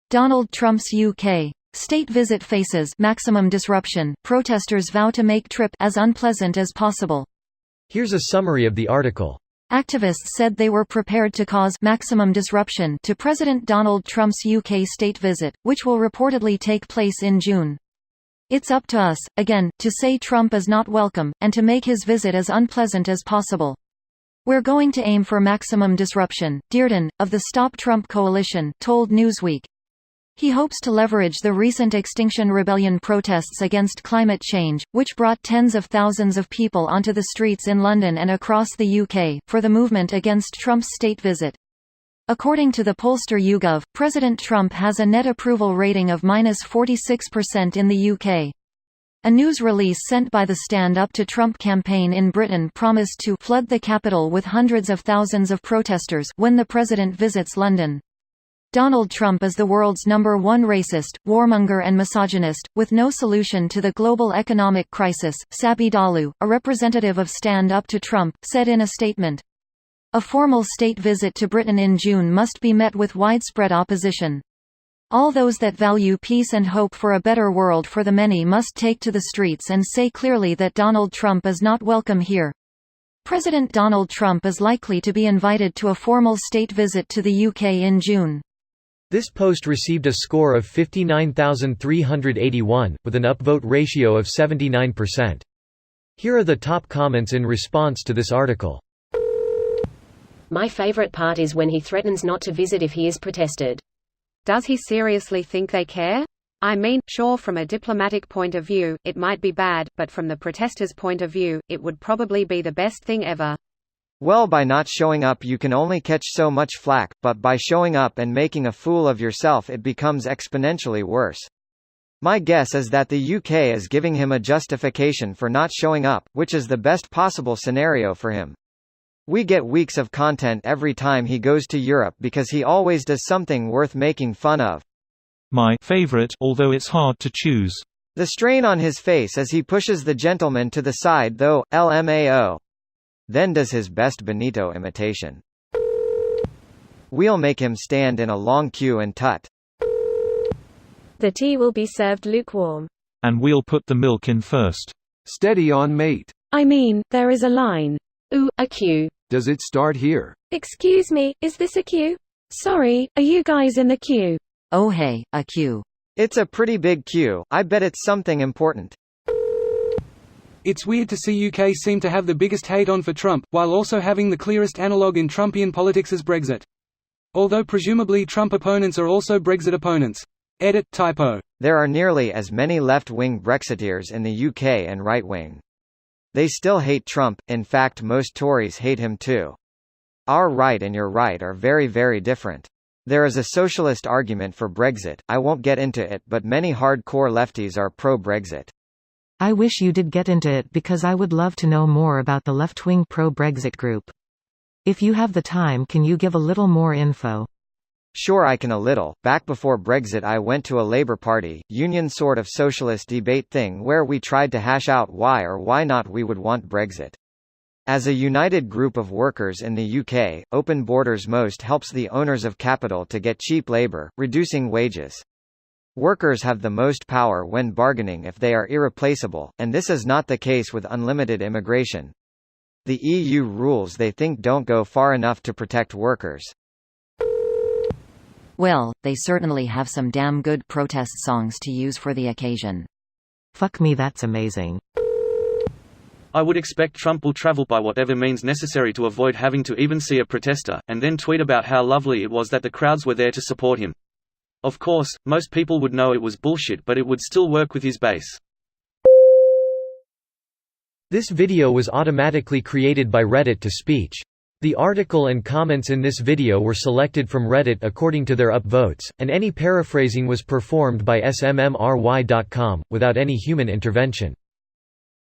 Donald Trump's UK state visit faces maximum disruption. Protesters vow to make trip as unpleasant as possible. Here's a summary of the article. Activists said they were prepared to cause maximum disruption to President Donald Trump's UK state visit, which will reportedly take place in June. It's up to us, again, to say Trump is not welcome, and to make his visit as unpleasant as possible. We're going to aim for maximum disruption, Dearden, of the Stop Trump coalition, told Newsweek. He hopes to leverage the recent Extinction Rebellion protests against climate change, which brought tens of thousands of people onto the streets in London and across the UK, for the movement against Trump's state visit. According to the pollster YouGov, President Trump has a net approval rating of -46% in the UK. A news release sent by the Stand Up to Trump campaign in Britain promised to flood the capital with hundreds of thousands of protesters when the president visits London. Donald Trump is the world's #1 racist, warmonger and misogynist, with no solution to the global economic crisis, Sabi Dalu, a representative of Stand Up to Trump, said in a statement. A formal state visit to Britain in June must be met with widespread opposition. All those that value peace and hope for a better world for the many must take to the streets and say clearly that Donald Trump is not welcome here. President Donald Trump is likely to be invited to a formal state visit to the UK in June. This post received a score of 59,381, with an upvote ratio of 79%. Here are the top comments in response to this article. My favorite part is when he threatens not to visit if he is protested. Does he seriously think they care? I mean, sure, from a diplomatic point of view, it might be bad, but from the protesters' point of view, it would probably be the best thing ever. Well, by not showing up you can only catch so much flack, but by showing up and making a fool of yourself it becomes exponentially worse. My guess is that the UK is giving him a justification for not showing up, which is the best possible scenario for him. We get weeks of content every time he goes to Europe because he always does something worth making fun of. My favorite, although it's hard to choose. The strain on his face as he pushes the gentleman to the side though, LMAO. Then does his best Benito imitation. We'll make him stand in a long queue and tut. The tea will be served lukewarm. And we'll put the milk in first. Steady on, mate. I mean, there is a line. Ooh, a queue. Does it start here? Excuse me, is this a queue? Sorry, are you guys in the queue? Oh hey, a queue. It's a pretty big queue, I bet it's something important. It's weird to see UK seem to have the biggest hate on for Trump, while also having the clearest analogue in Trumpian politics as Brexit. Although presumably Trump opponents are also Brexit opponents. Edit, typo. There are nearly as many left-wing Brexiteers in the UK and right-wing. They still hate Trump, in fact most Tories hate him too. Our right and your right are very very different. There is a socialist argument for Brexit, I won't get into it, but many hardcore lefties are pro-Brexit. I wish you did get into it because I would love to know more about the left-wing pro-Brexit group. If you have the time, can you give a little more info? Sure, I can a little. Back before Brexit I went to a Labour Party, union sort of socialist debate thing where we tried to hash out why or why not we would want Brexit. As a united group of workers in the UK, open borders most helps the owners of capital to get cheap labour, reducing wages. Workers have the most power when bargaining if they are irreplaceable, and this is not the case with unlimited immigration. The EU rules they think don't go far enough to protect workers. Well, they certainly have some damn good protest songs to use for the occasion. Fuck me, that's amazing. I would expect Trump will travel by whatever means necessary to avoid having to even see a protester, and then tweet about how lovely it was that the crowds were there to support him. Of course, most people would know it was bullshit, but it would still work with his base. This video was automatically created by Reddit to speech. The article and comments in this video were selected from Reddit according to their upvotes, and any paraphrasing was performed by smmry.com, without any human intervention.